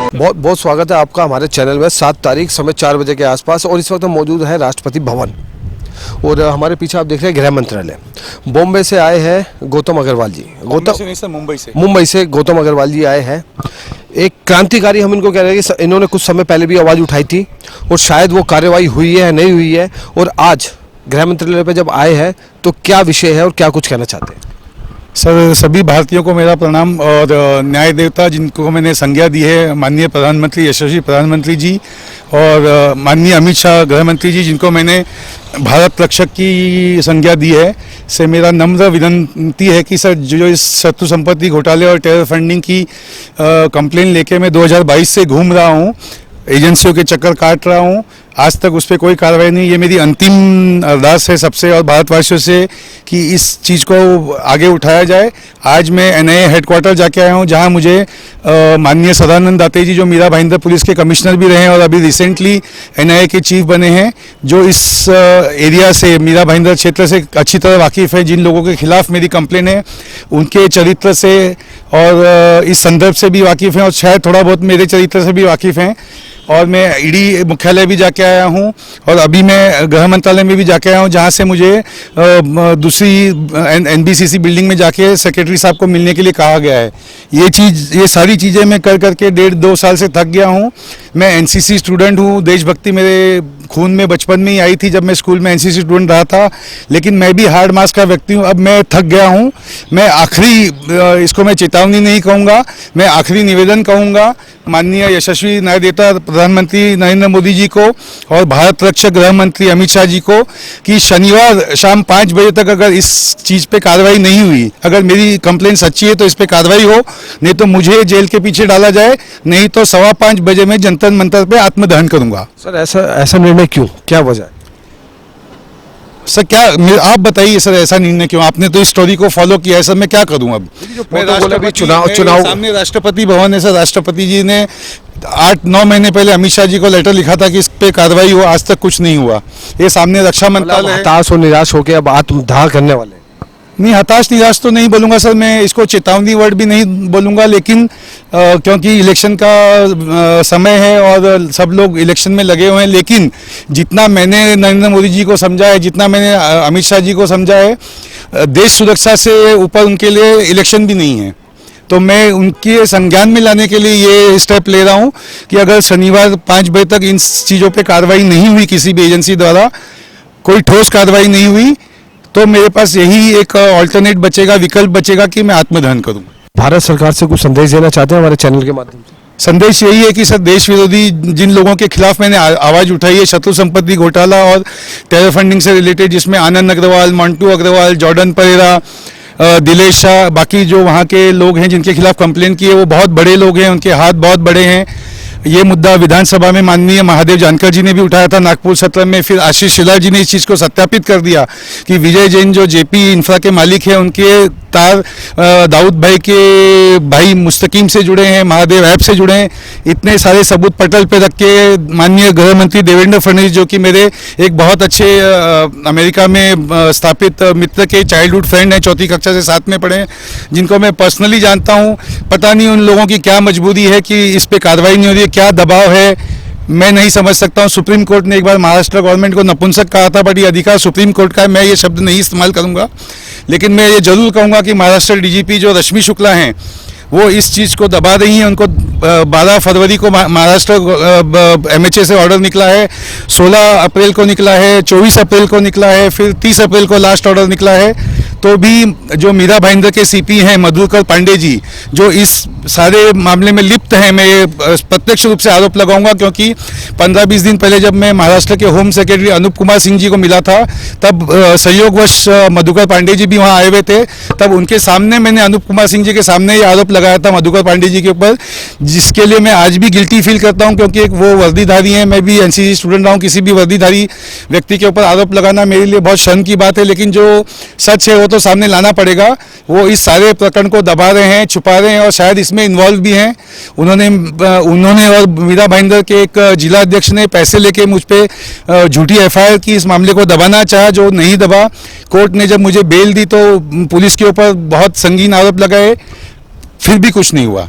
बहुत बहुत स्वागत है आपका हमारे चैनल में। 7 तारीख समय 4 बजे के आसपास और इस वक्त हम मौजूद है राष्ट्रपति भवन और हमारे पीछे आप देख रहे हैं गृह मंत्रालय। बॉम्बे से आए हैं गौतम अग्रवाल जी। मुंबई से गौतम अग्रवाल जी आए हैं। एक क्रांतिकारी हम इनको कह रहे हैं कि इन्होंने कुछ समय पहले भी आवाज़ उठाई थी और शायद वो कार्यवाही हुई है नहीं हुई है। और आज गृह मंत्रालय पर जब आए हैं तो क्या विषय है और क्या कुछ कहना चाहते हैं? सर, सभी भारतीयों को मेरा प्रणाम और न्याय देवता जिनको मैंने संज्ञा दी है, माननीय प्रधानमंत्री यशस्वी प्रधानमंत्री जी और माननीय अमित शाह गृह मंत्री जी जिनको मैंने भारत रक्षक की संज्ञा दी है, से मेरा नम्र विनती है कि सर जो इस शत्रु संपत्ति घोटाले और टेरर फंडिंग की कंप्लेन लेके मैं 2022 से घूम रहा हूँ, एजेंसियों के चक्कर काट रहा हूँ, आज तक उस पर कोई कार्रवाई नहीं। ये मेरी अंतिम अरदास है सबसे और भारतवासियों से कि इस चीज़ को आगे उठाया जाए। आज मैं एनआईए हेडक्वार्टर जाके आया हूँ जहाँ मुझे माननीय सदानंद दाते जी जो मीरा भाईंदर पुलिस के कमिश्नर भी रहे हैं और अभी रिसेंटली एनआईए के चीफ बने हैं, जो इस एरिया से मीरा भाईंदर क्षेत्र से अच्छी तरह वाकिफ़ है, जिन लोगों के खिलाफ मेरी कंप्लेन है उनके चरित्र से और इस संदर्भ से भी वाकिफ़ हैं और शायद थोड़ा बहुत मेरे चरित्र से भी वाकिफ़ हैं। और मैं ईडी मुख्यालय भी जाके आया हूँ और अभी मैं गृह मंत्रालय में भी जाके आया हूँ जहाँ से मुझे दूसरी एनबीसीसी बिल्डिंग में जाके सेक्रेटरी साहब को मिलने के लिए कहा गया है। ये सारी चीज़ें मैं कर करके 1.5-2 साल से थक गया हूँ। मैं एनसीसी स्टूडेंट हूँ, देशभक्ति मेरे खून में बचपन में ही आई थी जब मैं स्कूल में एनसीसी स्टूडेंट रहा था, लेकिन मैं भी हार्ड मास का व्यक्ति हूँ। अब मैं थक गया हूँ। मैं आखिरी इसको मैं चेतावनी नहीं कहूँगा, मैं आखिरी निवेदन कहूँगा माननीय यशस्वी न्याय देवता प्रधानमंत्री नरेंद्र मोदी जी को और भारत रक्षक गृह मंत्री अमित शाह जी को कि शनिवार शाम 5 बजे तक अगर इस चीज़ पे कार्रवाई नहीं हुई, अगर मेरी कंप्लेन सच्ची है तो इस पे कार्रवाई हो, नहीं तो मुझे जेल के पीछे डाला जाए, नहीं तो 5:15 बजे मैं जंतर मंतर पे आत्मदहन करूंगा। सर ऐसा निर्णय क्यों, क्या वजह है? सर क्या आप बताइए सर, ऐसा निर्णय क्यों? आपने तो इस स्टोरी को फॉलो किया है सर, मैं क्या करूं अब? मैं राष्ट्रपति चुनाव सामने राष्ट्रपति भवन है सर, राष्ट्रपति जी ने 8-9 महीने पहले अमित शाह जी को लेटर लिखा था कि इस पे कार्रवाई हो, आज तक कुछ नहीं हुआ। ये सामने रक्षा मंत्रालय हताश और निराश होकर अब आत्मदाह करने वाले नहीं, हताश निराश तो नहीं बोलूँगा सर, मैं इसको चेतावनी वर्ड भी नहीं बोलूँगा, लेकिन क्योंकि इलेक्शन का समय है और सब लोग इलेक्शन में लगे हुए हैं, लेकिन जितना मैंने नरेंद्र मोदी जी को समझा है, जितना मैंने अमित शाह जी को समझा है, देश सुरक्षा से ऊपर उनके लिए इलेक्शन भी नहीं है। तो मैं उनके संज्ञान में लाने के लिए ये स्टेप ले रहा हूँ कि अगर शनिवार 5 बजे तक इन चीज़ों पर कार्रवाई नहीं हुई, किसी भी एजेंसी द्वारा कोई ठोस कार्रवाई नहीं हुई, तो मेरे पास यही एक ऑल्टरनेट बचेगा, विकल्प बचेगा कि मैं आत्मदहन करूं। भारत सरकार से कुछ संदेश देना चाहते हैं हमारे चैनल के माध्यम से? संदेश यही है कि सर देश विरोधी जिन लोगों के खिलाफ मैंने आवाज़ उठाई है, शत्रु संपत्ति घोटाला और टेरर फंडिंग से रिलेटेड, जिसमें आनंद अग्रवाल, मंटू अग्रवाल, जॉर्डन परेरा, दिलेश शाह, बाकी जो वहाँ के लोग हैं जिनके खिलाफ कंप्लेन की है, वो बहुत बड़े लोग हैं, उनके हाथ बहुत बड़े हैं। ये मुद्दा विधानसभा में माननीय महादेव जानकर जी ने भी उठाया था नागपुर सत्र में, फिर आशीष शेलार जी ने इस चीज़ को सत्यापित कर दिया कि विजय जैन जो जेपी इंफ्रा के मालिक हैं, उनके तार दाऊद भाई के भाई मुस्तकीम से जुड़े हैं, महादेव ऐप से जुड़े हैं। इतने सारे सबूत पटल पे रख के माननीय गृह मंत्री देवेंद्र फडणवीस जो कि मेरे एक बहुत अच्छे अमेरिका में स्थापित मित्र के चाइल्डहुड फ्रेंड हैं, 4th कक्षा से साथ में पढ़े हैं, जिनको मैं पर्सनली जानता हूँ, पता नहीं उन लोगों की क्या मजबूरी है कि इस पर कार्रवाई नहीं हो रही है, क्या दबाव है, मैं नहीं समझ सकता हूँ। सुप्रीम कोर्ट ने एक बार महाराष्ट्र गवर्नमेंट को नपुंसक कहा था, बट ये अधिकार सुप्रीम कोर्ट का है, मैं ये शब्द नहीं इस्तेमाल करूँगा, लेकिन मैं ये जरूर कहूँगा कि महाराष्ट्र डीजीपी जो रश्मि शुक्ला हैं वो इस चीज़ को दबा रही हैं। उनको 12 फरवरी को महाराष्ट्र एमएचए से ऑर्डर निकला है, 16 अप्रैल को निकला है, 24 अप्रैल को निकला है, फिर 30 अप्रैल को लास्ट ऑर्डर निकला है। तो भी जो मीरा भाईंदर के सीपी हैं मधुकर पांडे जी, जो इस सारे मामले में लिप्त हैं, मैं प्रत्यक्ष रूप से आरोप लगाऊंगा, क्योंकि 15-20 दिन पहले जब मैं महाराष्ट्र के होम सेक्रेटरी अनूप कुमार सिंह जी को मिला था, तब संयोगवश मधुकर पांडे जी भी वहाँ आए हुए थे, तब उनके सामने मैंने अनूप कुमार सिंह जी के सामने ये आरोप लगाया था मधुकर पांडे जी के ऊपर, जिसके लिए मैं आज भी गिल्टी फील करता हूँ, क्योंकि एक वो वर्दीधारी हैं, मैं भी एनसीसी स्टूडेंट रहा हूँ। किसी भी वर्दीधारी व्यक्ति के ऊपर आरोप लगाना मेरे लिए बहुत शर्म की बात है, लेकिन जो सच है वो तो सामने लाना पड़ेगा। वो इस सारे प्रकरण को दबा रहे हैं, छुपा रहे हैं और शायद इसमें इन्वॉल्व भी हैं। उन्होंने और मीरा भाईंदर के एक जिला अध्यक्ष ने पैसे लेके मुझ पर झूठी एफआईआर की, इस मामले को दबाना चाहा, जो नहीं दबा। कोर्ट ने जब मुझे बेल दी तो पुलिस के ऊपर बहुत संगीन आरोप लगाए, फिर भी कुछ नहीं हुआ।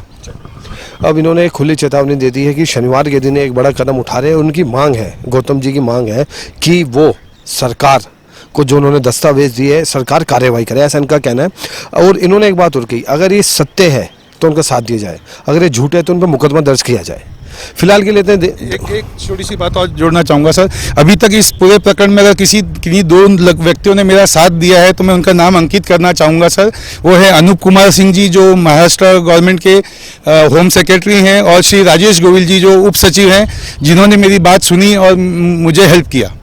अब इन्होंने एक खुली चेतावनी दे दी है कि शनिवार के दिन एक बड़ा कदम उठा रहे हैं। उनकी मांग है, गौतम जी की मांग है कि वो सरकार को जो उन्होंने दस्तावेज दिए है सरकार कार्रवाई करे, ऐसा इनका कहना है। और इन्होंने एक बात और कही, अगर ये सत्य है तो उनका साथ दिया जाए, अगर ये झूठ है तो उन पर मुकदमा दर्ज किया जाए। फिलहाल के लिए एक छोटी सी बात और जोड़ना चाहूँगा सर। अभी तक इस पूरे प्रकरण में अगर किन्हीं दो व्यक्तियों ने मेरा साथ दिया है तो मैं उनका नाम अंकित करना चाहूँगा सर। वो है अनूप कुमार सिंह जी जो महाराष्ट्र गवर्नमेंट के होम सेक्रेटरी हैं, और श्री राजेश गोविल जी जो उप सचिव हैं, जिन्होंने मेरी बात सुनी और मुझे हेल्प किया।